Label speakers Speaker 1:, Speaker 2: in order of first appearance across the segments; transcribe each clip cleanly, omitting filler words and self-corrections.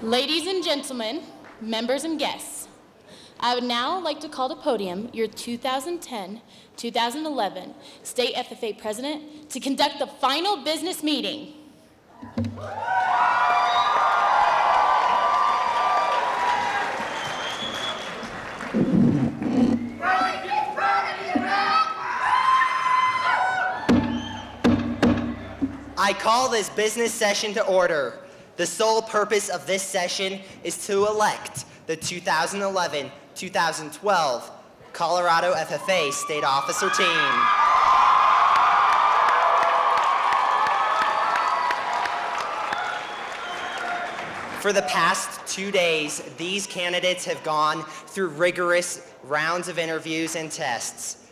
Speaker 1: Ladies and gentlemen, members and guests, I would now like to call to podium your 2010-2011 State FFA President to conduct the final business meeting.
Speaker 2: I call this business session to order. The sole purpose of this session is to elect the 2011-2012 Colorado FFA State Officer Team. For the past 2 days, these candidates have gone through rigorous rounds of interviews and tests.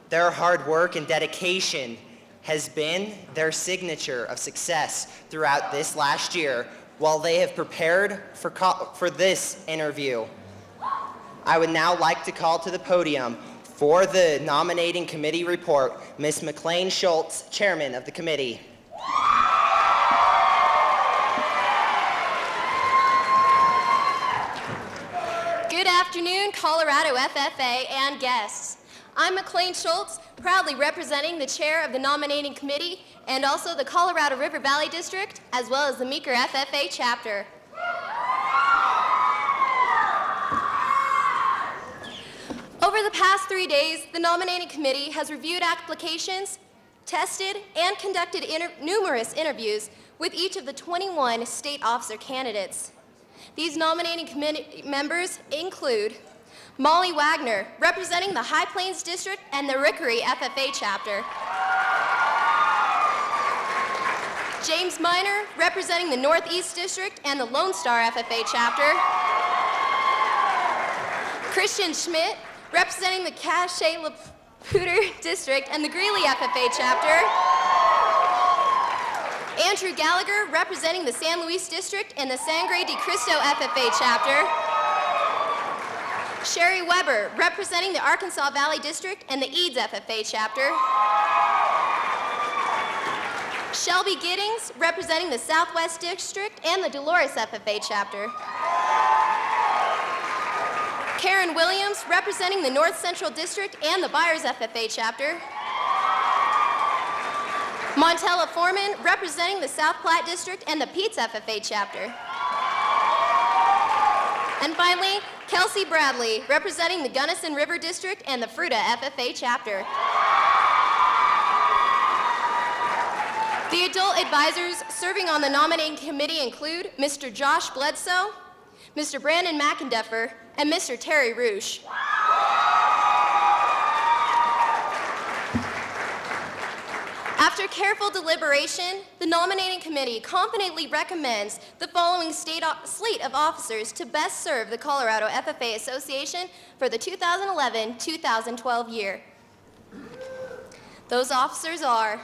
Speaker 2: Their hard work and dedication has been their signature of success throughout this last year while they have prepared for this interview. I would now like to call to the podium for the nominating committee report, Ms. McLean Schultz, Chairman of the committee.
Speaker 3: Good afternoon, Colorado FFA and guests. I'm McLean Schultz, proudly representing the chair of the nominating committee and also the Colorado River Valley District, as well as the Meeker FFA chapter. Over the past 3 days, the nominating committee has reviewed applications, tested, and conducted numerous interviews with each of the 21 state officer candidates. These nominating committee members include Molly Wagner, representing the High Plains District and the Rickery FFA chapter. James Miner, representing the Northeast District and the Lone Star FFA chapter. Christian Schmidt, representing the Cache-La-Poudre District and the Greeley FFA chapter. Andrew Gallagher, representing the San Luis District and the Sangre de Cristo FFA chapter. Sherry Weber, representing the Arkansas Valley District and the Eads FFA chapter. Shelby Giddings, representing the Southwest District and the Dolores FFA chapter. Karen Williams, representing the North Central District and the Byers FFA chapter. Montella Foreman, representing the South Platte District and the Peets FFA chapter. And finally, Kelsey Bradley, representing the Gunnison River District and the Fruita FFA chapter. The adult advisors serving on the nominating committee include Mr. Josh Bledsoe, Mr. Brandon McIndeffer, and Mr. Terry Roosh. After careful deliberation, the nominating committee confidently recommends the following slate of officers to best serve the Colorado FFA Association for the 2011-2012 year. Those officers are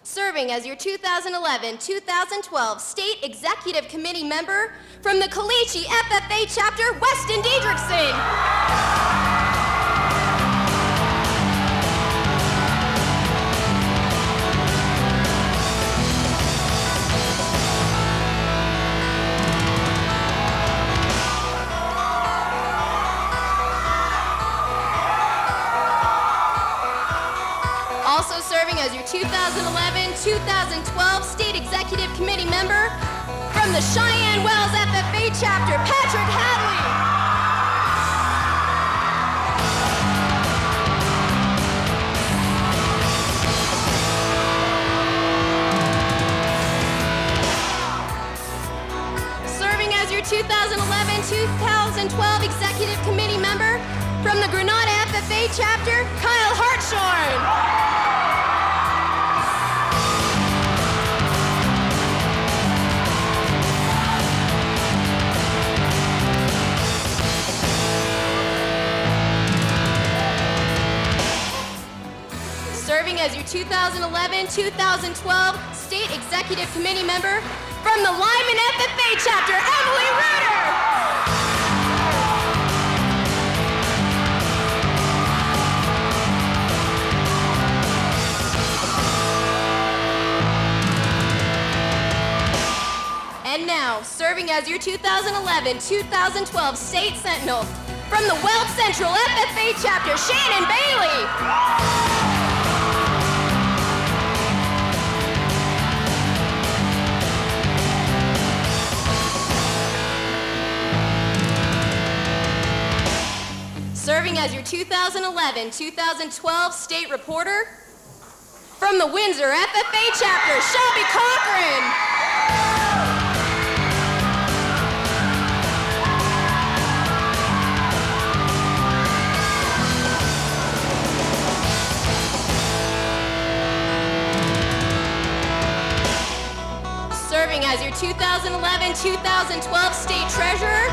Speaker 3: serving as your 2011-2012 State Executive Committee member from the Caliche FFA chapter, Weston Diedrichson. Also serving as your 2011-2012 State Executive Committee member from the Cheyenne Wells FFA chapter, Patrick Hadley. Serving as your 2011-2012 Executive Committee member from the Granada FFA chapter, Kyle Hartshorn. Serving as your 2011-2012 State Executive Committee member from the Lyman FFA chapter, Emily Reuter. And now, serving as your 2011-2012 State Sentinel, from the Weld Central FFA chapter, Shannon Bailey. Serving as your 2011-2012 State Reporter, from the Windsor FFA chapter, Shelby Cochran. Serving as your 2011-2012 State Treasurer,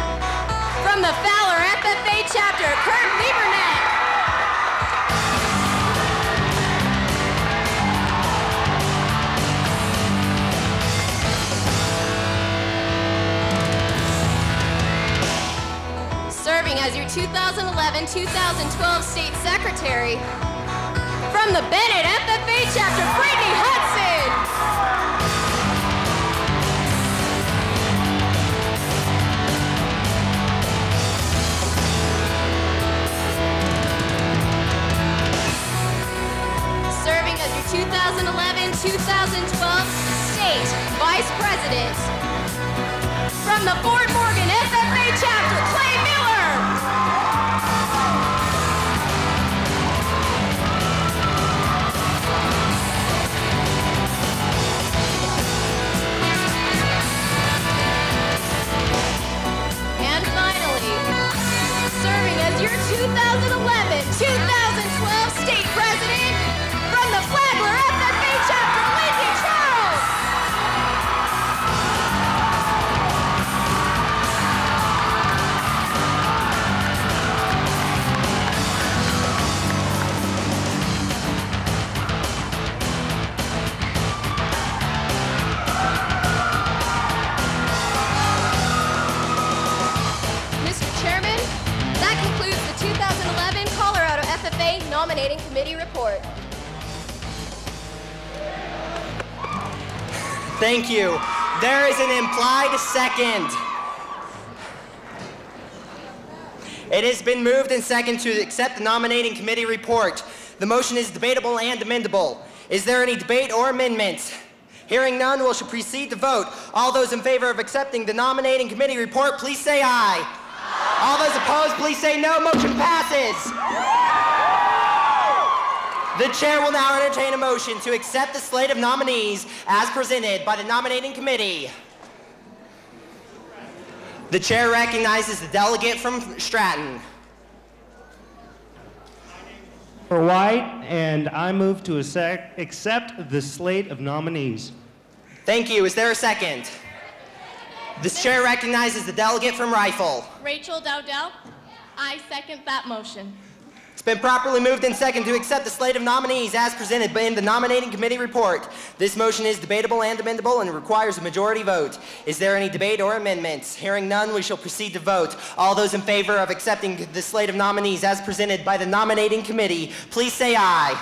Speaker 3: from the Fowler FFA chapter, Kurt Lieberneck. Serving as your 2011-2012 State Secretary, from the Bennett FFA chapter, Brittany Hudson. Serving as your 2011-2012 State Vice President, from the Fort Morgan FFA chapter, Clay Miller. And finally, serving as your 2011-2012 State President, from the Flagler FFA chapter, Lindsay Charles. Mr. Chairman, that concludes the 2011 Colorado FFA Nominating Committee report.
Speaker 2: Thank you. There is an implied second. It has been moved and seconded to accept the nominating committee report. The motion is debatable and amendable. Is there any debate or amendments? Hearing none, we shall proceed to vote. All those in favor of accepting the nominating committee report, please say aye. All those opposed, please say no. Motion passes. The chair will now entertain a motion to accept the slate of nominees as presented by the nominating committee. The chair recognizes the delegate from Stratton.
Speaker 4: For White, and I move to accept the slate of nominees.
Speaker 2: Thank you. Is there a second? The chair recognizes the delegate from Rifle.
Speaker 1: Rachel Dowdell, I second that motion.
Speaker 2: It's been properly moved and seconded to accept the slate of nominees as presented in the nominating committee report. This motion is debatable and amendable and requires a majority vote. Is there any debate or amendments? Hearing none, we shall proceed to vote. All those in favor of accepting the slate of nominees as presented by the nominating committee, please say aye.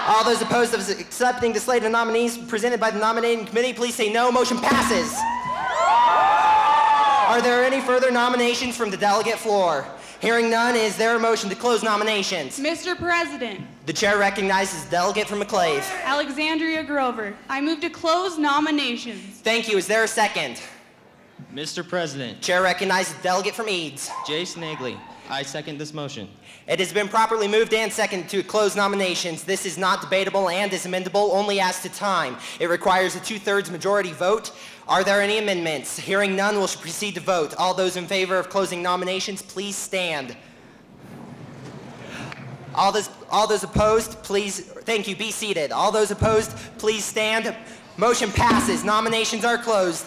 Speaker 2: All those opposed to accepting the slate of nominees presented by the nominating committee, please say no. Motion passes. Are there any further nominations from the delegate floor? Hearing none, is there a motion to close nominations?
Speaker 5: Mr. President.
Speaker 2: The chair recognizes the delegate from McClave.
Speaker 5: Alexandria Grover. I move to close nominations.
Speaker 2: Thank you. Is there a second?
Speaker 6: Mr. President.
Speaker 2: Chair recognizes the delegate from Eads.
Speaker 6: Jace Nagley. I second this motion.
Speaker 2: It has been properly moved and seconded to close nominations. This is not debatable and is amendable only as to time. It requires a 2/3 majority vote. Are there any amendments? Hearing none, we'll proceed to vote. All those in favor of closing nominations, please stand. All those opposed, please, thank you, be seated. All those opposed, please stand. Motion passes. Nominations are closed.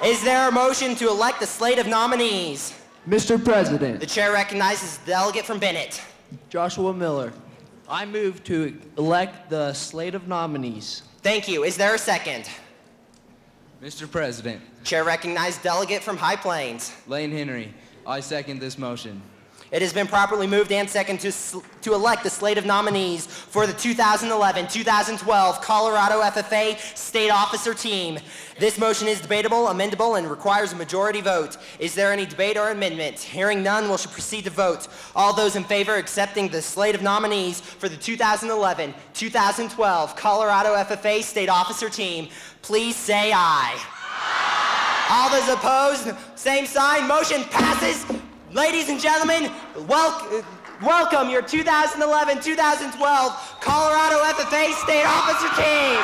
Speaker 2: Is there a motion to elect the slate of nominees?
Speaker 7: Mr. President.
Speaker 2: The chair recognizes the delegate from Bennett.
Speaker 7: Joshua Miller. I move to elect the slate of nominees.
Speaker 2: Thank you. Is there a second?
Speaker 8: Mr. President.
Speaker 2: Chair recognizes delegate from High Plains.
Speaker 8: Lane Henry. I second this motion.
Speaker 2: It has been properly moved and seconded to elect the slate of nominees for the 2011-2012 Colorado FFA State Officer Team. This motion is debatable, amendable, and requires a majority vote. Is there any debate or amendment? Hearing none, we shall proceed to vote. All those in favor of accepting the slate of nominees for the 2011-2012 Colorado FFA State Officer Team, please say aye. All those opposed, same sign. Motion passes. Ladies and gentlemen, welcome your 2011-2012 Colorado FFA State Officer Team.